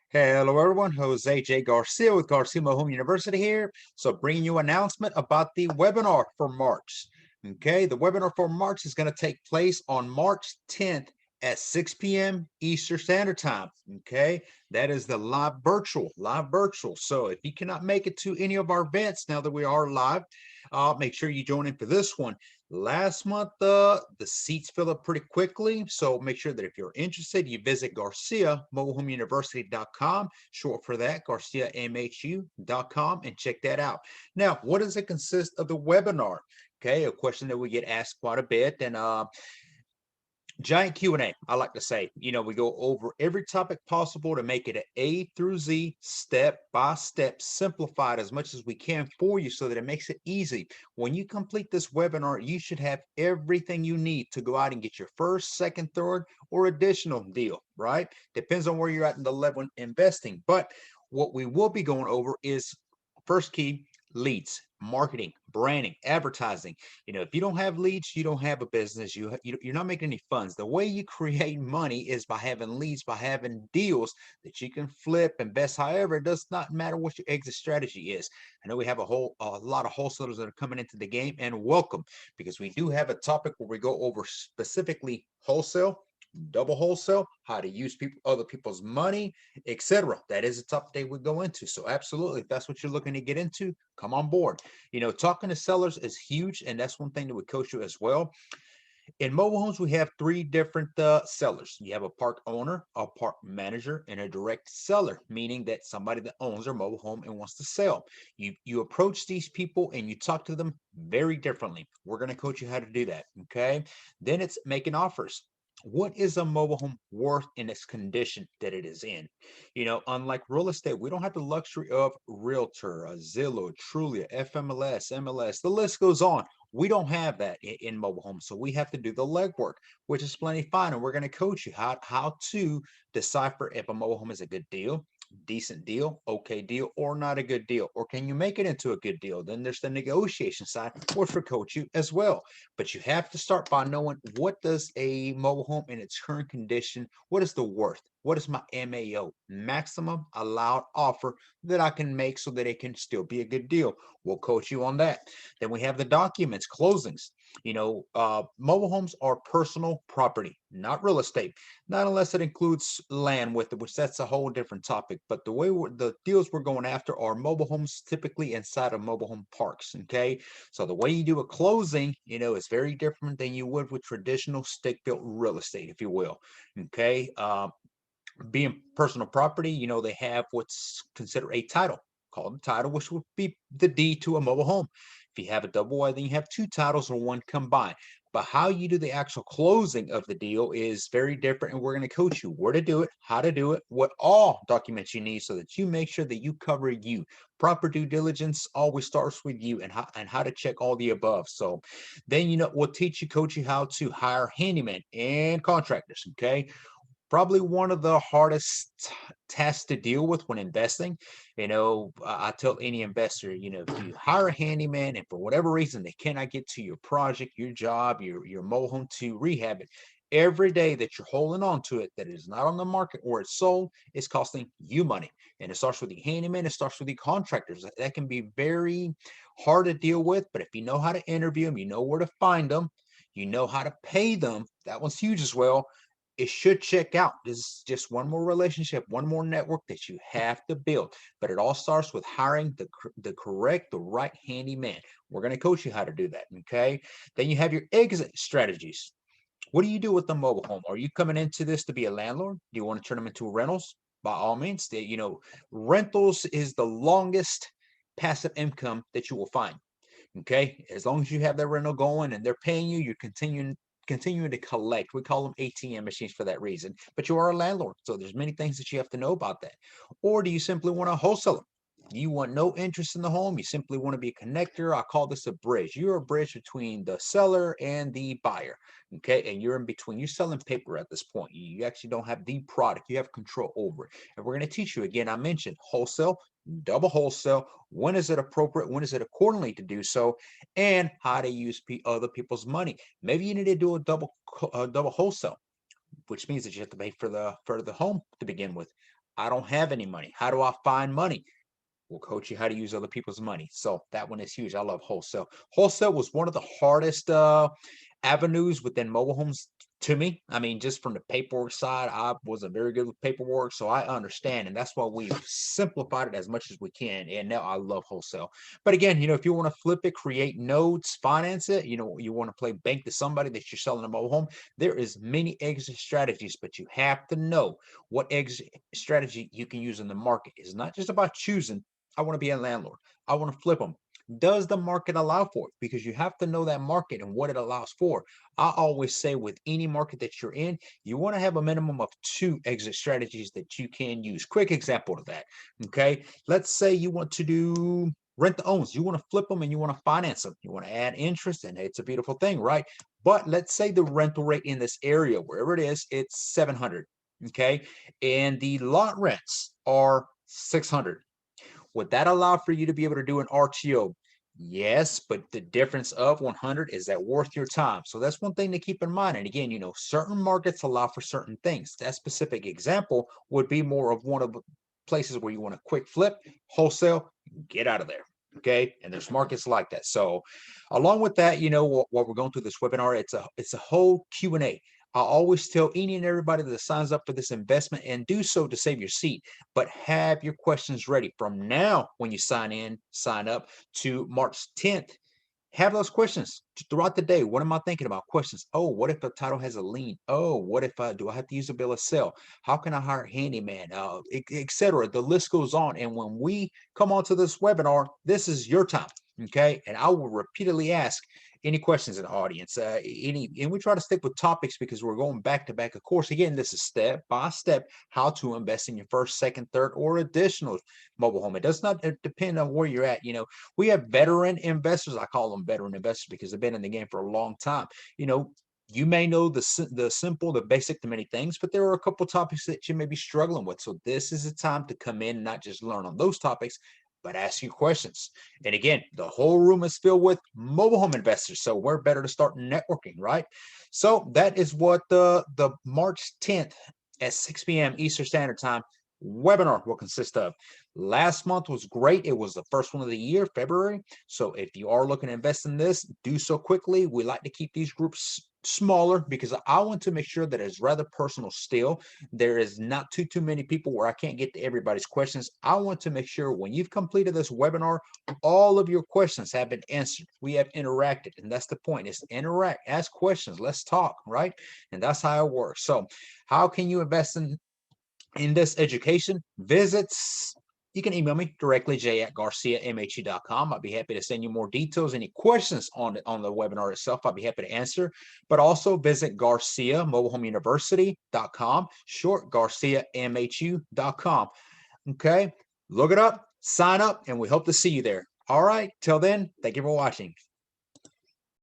Hello, everyone. Jose J. Garcia with Garcia Home University here. So, bringing you an announcement about the webinar for March. Okay, the webinar for March is going to take place on March 10th at 6 p.m. Eastern Standard Time. Okay, that is the live virtual. So, if you cannot make it to any of our events now that we are live, make sure you join in for this one. Last month, the seats fill up pretty quickly, so make sure that if you're interested, you visit GarciaMobileHomeUniversity.com, short for that, GarciaMHU.com, and check that out. Now, what does it consist of the webinar? Okay, a question that we get asked quite a bit, and giant Q&A. I like to say, we go over every topic possible to make it an A through Z, step by step, simplified as much as we can for you so that it makes it easy. When you complete this webinar, you should have everything you need to go out and get your first, second, third, or additional deal, right? Depends on where you're at in the level investing. But what we will be going over is first key, leads, marketing, branding, advertising. If you don't have leads, you don't have a business. You're not making any funds. The way you create money is by having leads, by having deals that you can flip, invest. However, it does not matter what your exit strategy is. I know we have a lot of wholesalers that are coming into the game, and welcome, because we do have a topic where we go over specifically wholesale, double wholesale, how to use other people's money, etc. That is a topic they would go into. So absolutely, if that's what you're looking to get into, come on board. Talking to sellers is huge, and that's one thing that would coach you as well. In mobile homes, we have three different sellers. You have a park owner, a park manager, and a direct seller, meaning that somebody that owns their mobile home and wants to sell. You approach these people and you talk to them very differently. We're going to coach you how to do that. Okay. Then it's making offers. What is a mobile home worth in its condition that it is in? Unlike real estate, we don't have the luxury of Realtor, a Zillow, Trulia, FMLS, MLS. The list goes on. We don't have that in mobile homes, so we have to do the legwork, which is plenty fine. And we're going to coach you how to decipher if a mobile home is a good deal, decent deal, okay deal, or not a good deal, or can you make it into a good deal? Then there's the negotiation side, which will coach you as well. But you have to start by knowing, what does a mobile home in its current condition, what is the worth? What is my MAO, maximum allowed offer, that I can make so that it can still be a good deal? We'll coach you on that. Then we have the documents, closings. Mobile homes are personal property, not real estate, not unless it includes land with it, which that's a whole different topic. But the deals we're going after are mobile homes, typically inside of mobile home parks. Okay, so the way you do a closing, is very different than you would with traditional stick-built real estate, if you will. Okay, being personal property, they have what's considered a title, called a title, which would be the deed to a mobile home. If you have a double wide, then you have two titles or one combined. But how you do the actual closing of the deal is very different, and we're going to coach you where to do it, how to do it, what all documents you need, so that you make sure that you cover you. Proper due diligence always starts with you, and how to check all the above. So then, we'll coach you how to hire handyman and contractors. Okay, probably one of the hardest tasks to deal with when investing. I tell any investor, if you hire a handyman and for whatever reason they cannot get to your project, your job, your mobile home to rehab it, every day that you're holding on to it, that it is not on the market or it's sold, it's costing you money. And it starts with the handyman, it starts with the contractors. That can be very hard to deal with, but if you know how to interview them, you know where to find them, you know how to pay them, that one's huge as well. It should check out. This is just one more relationship, one more network that you have to build. But it all starts with hiring the right handyman. We're going to coach you how to do that. Okay. Then you have your exit strategies. What do you do with the mobile home? Are you coming into this to be a landlord? Do you want to turn them into rentals? By all means, rentals is the longest passive income that you will find. Okay, as long as you have that rental going and they're paying you, you're continuing to collect. We call them ATM machines for that reason. But you are a landlord, so there's many things that you have to know about that. Or do you simply want to wholesale them? You want no interest in the home. You simply want to be a connector. I call this a bridge. You're a bridge between the seller and the buyer. Okay. And you're in between. You're selling paper at this point. You actually don't have the product. You have control over it. And we're going to teach you again. I mentioned wholesale, double wholesale. When is it appropriate? When is it accordingly to do so? And how to use other people's money. Maybe you need to do a double wholesale, which means that you have to pay for the home to begin with. I don't have any money. How do I find money? We'll coach you how to use other people's money. So that one is huge. I love wholesale. Wholesale was one of the hardest avenues within mobile homes to me. I mean, just from the paperwork side, I wasn't very good with paperwork, so I understand, and that's why we've simplified it as much as we can. And now I love wholesale. But again, if you want to flip it, create nodes, finance it, you want to play bank to somebody that you're selling a mobile home. There is many exit strategies, but you have to know what exit strategy you can use in the market. It's not just about choosing. I want to be a landlord. I want to flip them. Does the market allow for it? Because you have to know that market and what it allows for. I always say with any market that you're in, you want to have a minimum of 2 exit strategies that you can use. Quick example of that. Okay. Let's say you want to do rent to owns. You want to flip them and you want to finance them. You want to add interest, and it's a beautiful thing, right? But let's say the rental rate in this area, wherever it is, it's 700. Okay. And the lot rents are 600. Would that allow for you to be able to do an RTO? Yes, but the difference of 100, is that worth your time? So that's one thing to keep in mind. And again, certain markets allow for certain things. That specific example would be more of one of the places where you want a quick flip, wholesale, get out of there. Okay. And there's markets like that. So along with that, what we're going through this webinar, it's a whole Q&A. I always tell any and everybody that signs up for this investment, and do so to save your seat, but have your questions ready from now when you sign up to March 10th. Have those questions throughout the day. What am I thinking about? Questions. Oh, what if the title has a lien? Oh, what if do I have to use a bill of sale? How can I hire a handyman? Etc. The list goes on. And when we come onto this webinar, this is your time. Okay. And I will repeatedly ask any questions in the audience. And we try to stick with topics because we're going back to back. Of course, again, this is step by step how to invest in your first, second, third, or additional mobile home. It does not depend on where you're at. We have veteran investors. I call them veteran investors because they've been in the game for a long time. You may know the simple, the basic, the many things, but there are a couple topics that you may be struggling with. So this is a time to come in and not just learn on those topics, but ask you questions. And again, the whole room is filled with mobile home investors. So we're better to start networking, right? So that is what the March 10th at 6 p.m. Eastern Standard Time webinar will consist of. Last month was great. It was the first one of the year, February. So if you are looking to invest in this, do so quickly. We like to keep these groups smaller because I want to make sure that it's rather personal still. There is not too many people where I can't get to everybody's questions. I want to make sure when you've completed this webinar, all of your questions have been answered. We have interacted, and that's the point. Is interact, ask questions, let's talk, right? And that's how it works. So how can you invest in this education? Visits, you can email me directly, j@garciamhe.com. I'd be happy to send you more details. Any questions on the webinar itself, I'd be happy to answer. But also visit Garcia mobilehomeuniversity.com, short garciamhu.com. Okay, look it up, sign up, and we hope to see you there. All right, till then, thank you for watching.